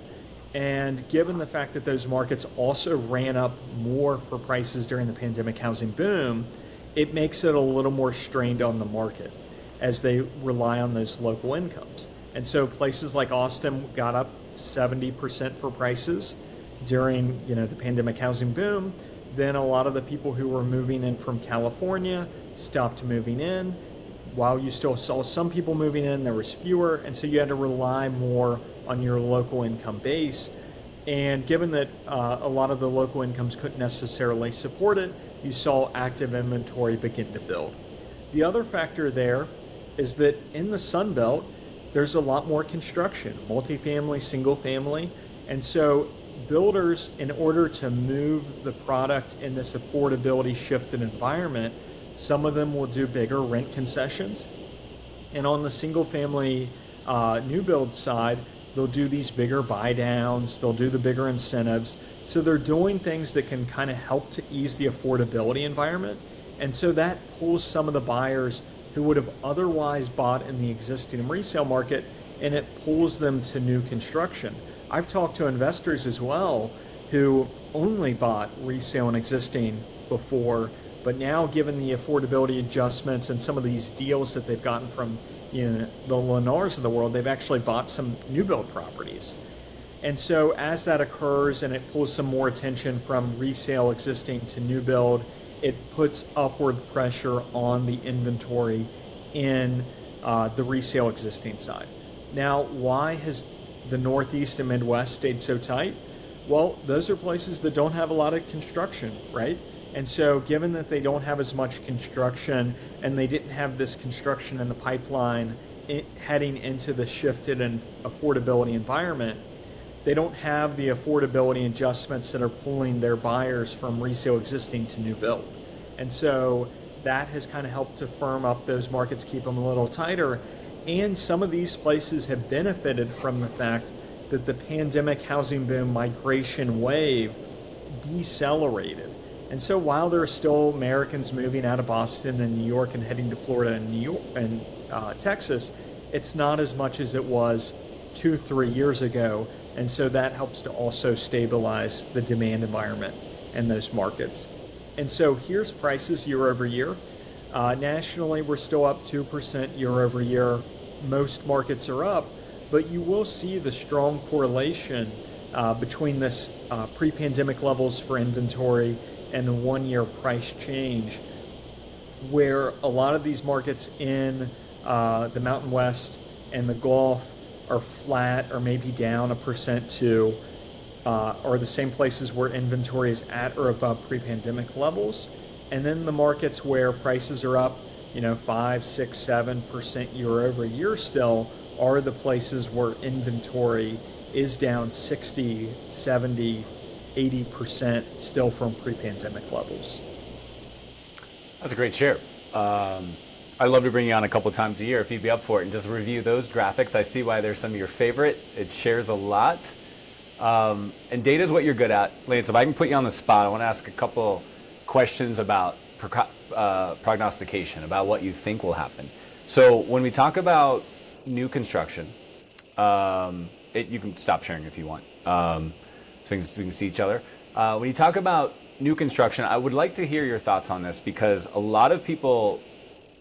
And given the fact that those markets also ran up more for prices during the pandemic housing boom, it makes it a little more strained on the market as they rely on those local incomes. And so places like Austin got up 70% for prices during the pandemic housing boom. Then a lot of the people who were moving in from California stopped moving in. While you still saw some people moving in, there was fewer, and so you had to rely more on your local income base. And given that a lot of the local incomes couldn't necessarily support it, you saw active inventory begin to build. The other factor there is that in the Sun Belt, there's a lot more construction, multifamily, single family, and so builders, in order to move the product in this affordability shifted environment, some of them will do bigger rent concessions. And on the single family new build side, they'll do these bigger buy downs, they'll do the bigger incentives. So they're doing things that can kind of help to ease the affordability environment. And so that pulls some of the buyers who would have otherwise bought in the existing resale market, and it pulls them to new construction. I've talked to investors as well who only bought resale and existing before But now, given the affordability adjustments and some of these deals that they've gotten from the Lennars of the world, they've actually bought some new build properties. And so as that occurs and it pulls some more attention from resale existing to new build, it puts upward pressure on the inventory in the resale existing side. Now, why has the Northeast and Midwest stayed so tight? Well, those are places that don't have a lot of construction, right? And so given that they don't have as much construction and they didn't have this construction in the pipeline heading into the shifted and affordability environment, they don't have the affordability adjustments that are pulling their buyers from resale existing to new build. And so that has kind of helped to firm up those markets, keep them a little tighter. And some of these places have benefited from the fact that the pandemic housing boom migration wave decelerated. And so while there are still Americans moving out of Boston and New York and heading to Florida and New York and Texas, it's not as much as it was 2-3 years ago. And so that helps to also stabilize the demand environment in those markets. And so here's prices year over year. Nationally, we're still up 2% year over year. Most markets are up, but you will see the strong correlation between this pre-pandemic levels for inventory and the 1-year price change, where a lot of these markets in the Mountain West and the Gulf are flat or maybe down 1%, or the same places where inventory is at or above pre-pandemic levels. And then the markets where prices are up, 5, 6, 7% year over year still are the places where inventory is down 60, 70, 80% still from pre-pandemic levels. That's a great share. I'd love to bring you on a couple times a year if you'd be up for it and just review those graphics. I see why they're some of your favorite. It shares a lot. And data is what you're good at. Lance, if I can put you on the spot, I want to ask a couple questions about prognostication, about what you think will happen. So when we talk about new construction, you can stop sharing if you want, so we can see each other. When you talk about new construction, I would like to hear your thoughts on this, because a lot of people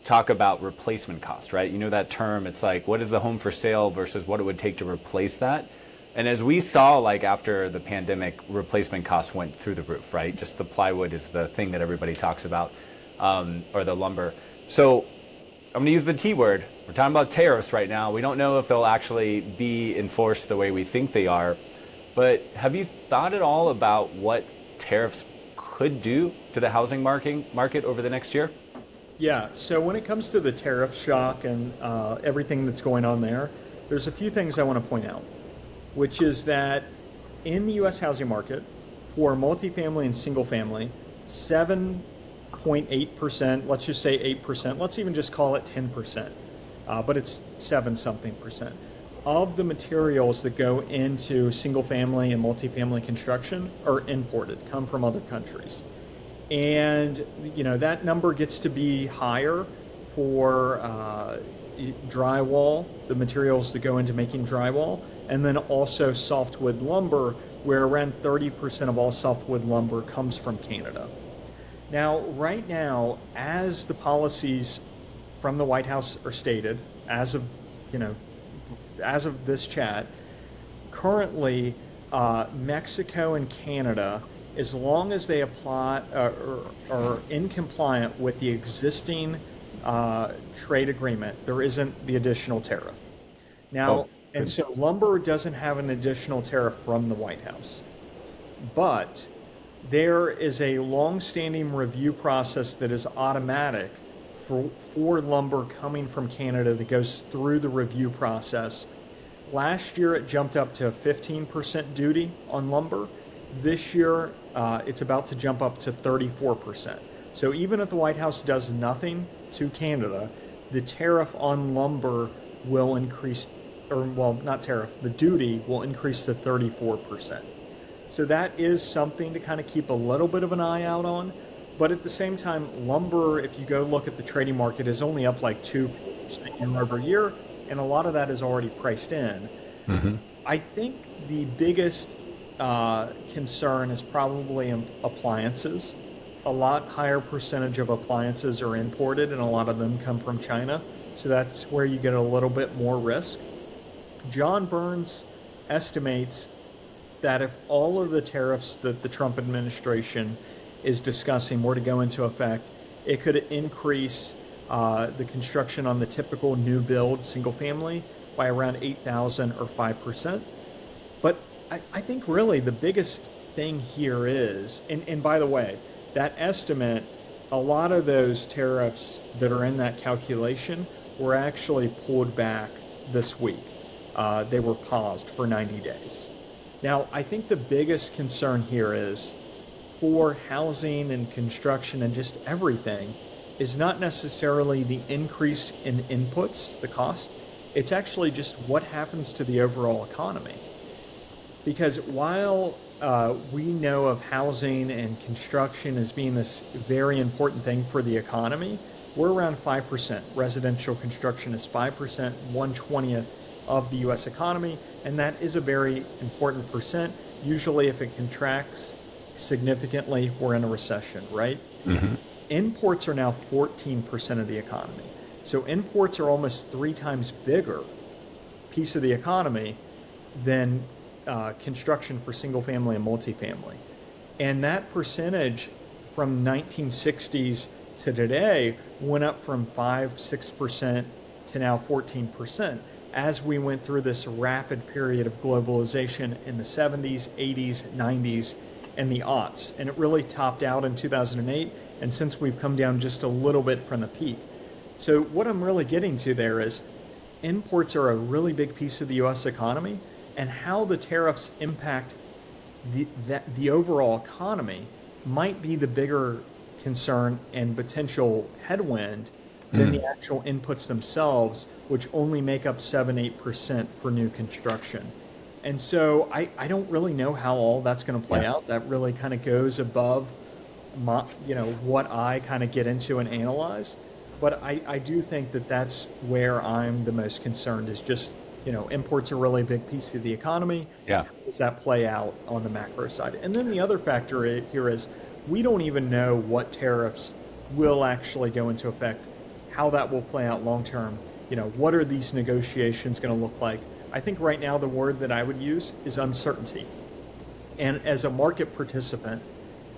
talk about replacement cost, right? You know that term, it's like, what is the home for sale versus what it would take to replace that? And as we saw, like after the pandemic, replacement costs went through the roof, right? Just the plywood is the thing that everybody talks about, or the lumber. So I'm gonna use the T word. We're talking about tariffs right now. We don't know if they'll actually be enforced the way we think they are, but have you thought at all about what tariffs could do to the housing market over the next year? Yeah, so when it comes to the tariff shock and everything that's going on there, there's a few things I want to point out, which is that in the U.S. housing market, for multifamily and single family, 7.8%, let's just say 8%, let's even just call it 10%, but it's 7-something% of the materials that go into single family and multifamily construction are imported, come from other countries. And that number gets to be higher for drywall, the materials that go into making drywall, and then also softwood lumber, where around 30% of all softwood lumber comes from Canada. Now, right now, as the policies from the White House are stated, as of this chat, currently Mexico and Canada, as long as they apply or in compliant with the existing trade agreement, there isn't the additional tariff. Now, and so lumber doesn't have an additional tariff from the White House, but there is a long-standing review process that is automatic for lumber coming from Canada that goes through the review process. Last year, it jumped up to 15% duty on lumber. This year, it's about to jump up to 34%. So even if the White House does nothing to Canada, the tariff on lumber will increase, the duty will increase to 34%. So that is something to kind of keep a little bit of an eye out on. But at the same time, lumber, if you go look at the trading market, is only up like 2% year over year, and a lot of that is already priced in. Mm-hmm. I think the biggest concern is probably appliances. a lot higher percentage of appliances are imported, and a lot of them come from China. So that's where you get a little bit more risk. John Burns estimates that if all of the tariffs that the Trump administration is discussing were to go into effect, it could increase the construction on the typical new build single family by around 8,000 or 5%. But I think really the biggest thing here is, and by the way, that estimate, a lot of those tariffs that are in that calculation were actually pulled back this week. They were paused for 90 days. Now, I think the biggest concern here is for housing and construction and just everything is not necessarily the increase in inputs, the cost. It's actually just what happens to the overall economy. Because while we know of housing and construction as being this very important thing for the economy, we're around 5%. Residential construction is 5%, 1/20th of the US economy, and that is a very important percent. Usually if it contracts significantly, we're in a recession, right? Mm-hmm. Imports are now 14% of the economy. So imports are almost 3 times bigger piece of the economy than construction for single family and multifamily. And that percentage from 1960s to today went up from 5-6% to now 14% as we went through this rapid period of globalization in the 70s, 80s, 90s, and the aughts. And it really topped out in 2008, and since we've come down just a little bit from the peak. So what I'm really getting to there is imports are a really big piece of the US economy, and how the tariffs impact the overall economy might be the bigger concern and potential headwind than the actual inputs themselves, which only make up 7-8% for new construction. And so I don't really know how all that's going to play out. That really kind of goes above what I kind of get into and analyze. But I do think that that's where I'm the most concerned is just, imports are really a big piece of the economy. Yeah. How does that play out on the macro side? And then the other factor here is we don't even know what tariffs will actually go into effect, how that will play out long term. What are these negotiations going to look like? I think right now the word that I would use is uncertainty. And as a market participant,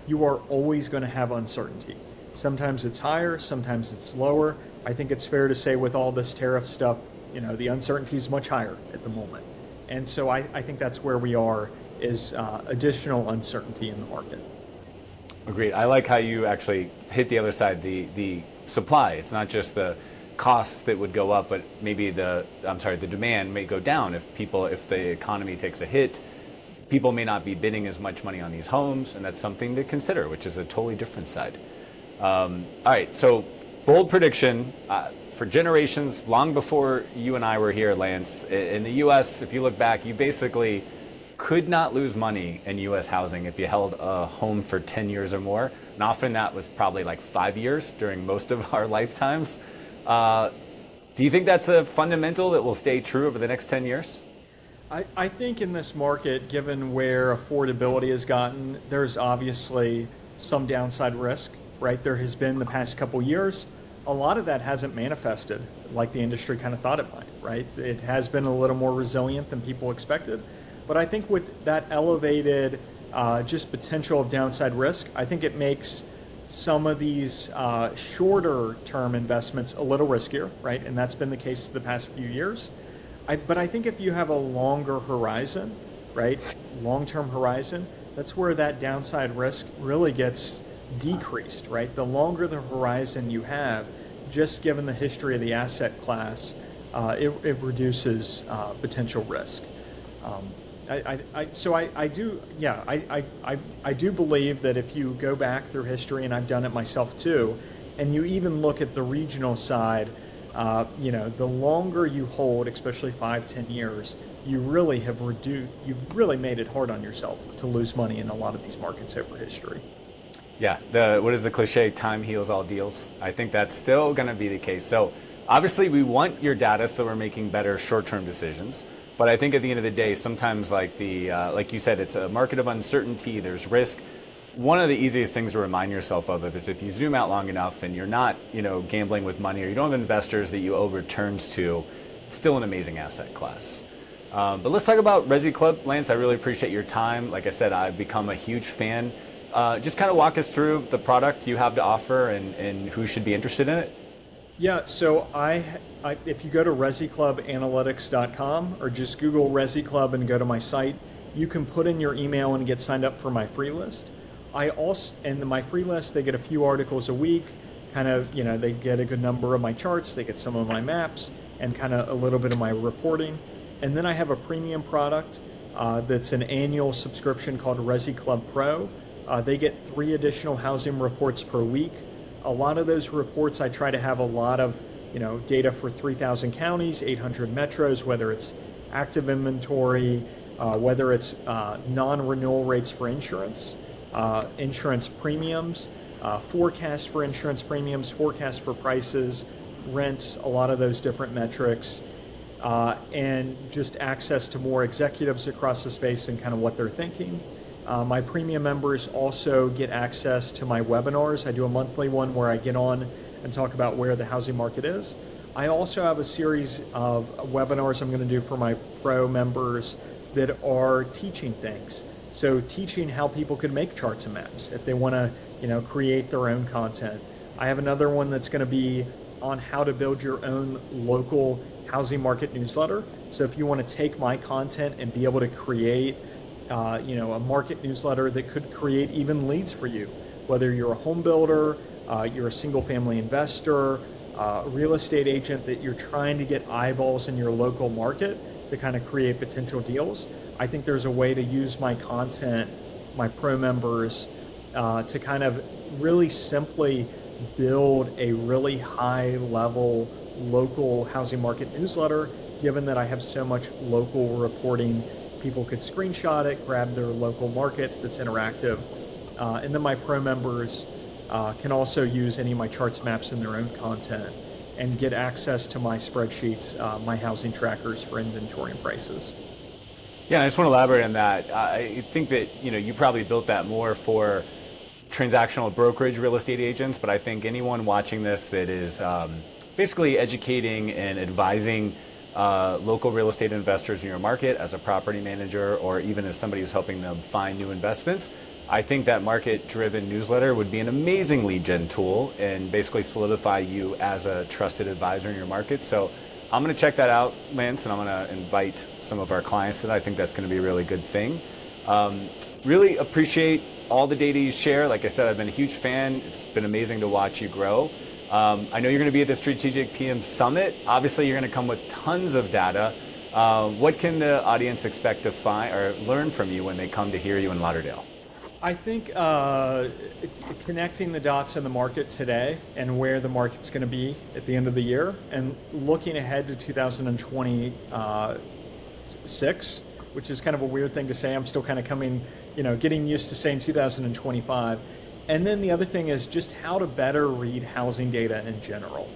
you are always going to have uncertainty. Sometimes it's higher, sometimes it's lower. I think it's fair to say with all this tariff stuff, the uncertainty is much higher at the moment. And so I think that's where we are, is additional uncertainty in the market. Agreed. I like how you actually hit the other side, the supply. It's not just the costs that would go up, but maybe the demand may go down if the economy takes a hit. People may not be bidding as much money on these homes, and that's something to consider, which is a totally different side. All right, so bold prediction for generations, long before you and I were here, Lance. In the U.S., if you look back, you basically could not lose money in U.S. housing if you held a home for 10 years or more. And often that was probably like 5 years during most of our lifetimes. Do you think that's a fundamental that will stay true over the next 10 years? I think in this market, given where affordability has gotten, there's obviously some downside risk, right? There has been the past couple years. A lot of that hasn't manifested like the industry kind of thought it might, right? It has been a little more resilient than people expected. But I think with that elevated just potential of downside risk, I think it makes some of these shorter term investments a little riskier, right? And that's been the case the past few years. But I think if you have a longer horizon, right, long-term horizon, that's where that downside risk really gets decreased, right? The longer the horizon you have, just given the history of the asset class, it reduces potential risk. I do believe that if you go back through history, and I've done it myself too, and you even look at the regional side, the longer you hold, especially 5-10 years, you've really made it hard on yourself to lose money in a lot of these markets over history. Yeah, what is the cliche? Time heals all deals. I think that's still going to be the case. So obviously we want your data so we're making better short-term decisions. But I think at the end of the day, sometimes like you said, it's a market of uncertainty, there's risk. one of the easiest things to remind yourself of is if you zoom out long enough and you're not, gambling with money, or you don't have investors that you owe returns to, it's still an amazing asset class. But let's talk about ResiClub. Lance, I really appreciate your time. Like I said, I've become a huge fan. Just kind of walk us through the product you have to offer and who should be interested in it. Yeah, so if you go to ResiClubAnalytics.com or just Google ResiClub and go to my site, you can put in your email and get signed up for my free list. My free list, they get a few articles a week, they get a good number of my charts, they get some of my maps, and kind of a little bit of my reporting. And then I have a premium product that's an annual subscription called ResiClub Pro. They get 3 additional housing reports per week. A lot of those reports, I try to have a lot of data for 3,000 counties, 800 metros, whether it's active inventory, whether it's non-renewal rates for insurance, insurance premiums, forecast for insurance premiums, forecast for prices, rents, a lot of those different metrics, and just access to more executives across the space and kind of what they're thinking. My premium members also get access to my webinars. I do a monthly one where I get on and talk about where the housing market is. I also have a series of webinars I'm going to do for my pro members that are teaching things. So teaching how people could make charts and maps if they want to, create their own content. I have another one that's going to be on how to build your own local housing market newsletter. So if you want to take my content and be able to create a market newsletter that could create even leads for you, whether you're a home builder, you're a single family investor, a real estate agent that you're trying to get eyeballs in your local market to kind of create potential deals. I think there's a way to use my content, my pro members, to kind of really simply build a really high level local housing market newsletter, given that I have so much local reporting. People could screenshot it, grab their local market that's interactive. And then my pro members can also use any of my charts, maps in their own content and get access to my spreadsheets, my housing trackers for inventory and prices. Yeah, I just want to elaborate on that. I think that you probably built that more for transactional brokerage real estate agents, but I think anyone watching this that is basically educating and advising local real estate investors in your market as a property manager, or even as somebody who's helping them find new investments, I think that market-driven newsletter would be an amazing lead gen tool and basically solidify you as a trusted advisor in your market. So I'm going to check that out, Lance, and I'm going to invite some of our clients to that. I think that's going to be a really good thing. Really appreciate all the data you share. Like I said, I've been a huge fan. It's been amazing to watch you grow. I know you're going to be at the Strategic PM Summit. Obviously, you're going to come with tons of data. What can the audience expect to find or learn from you when they come to hear you in Lauderdale? I think connecting the dots in the market today and where the market's going to be at the end of the year, and looking ahead to 2026, which is kind of a weird thing to say. I'm still kind of getting used to saying 2025. And then the other thing is just how to better read housing data in general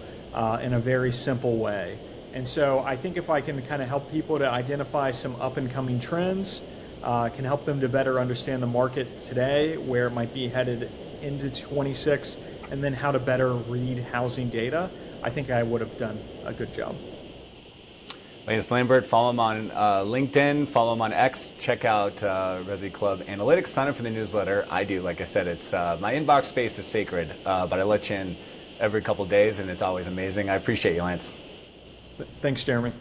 in a very simple way. And so I think if I can kind of help people to identify some up and coming trends, can help them to better understand the market today, where it might be headed into 26, and then how to better read housing data, I think I would have done a good job. Lance Lambert, follow him on LinkedIn, follow him on X, check out ResiClub Analytics, sign up for the newsletter. I do, like I said, it's my inbox space is sacred, but I let you in every couple days, and it's always amazing. I appreciate you, Lance. Thanks, Jeremy.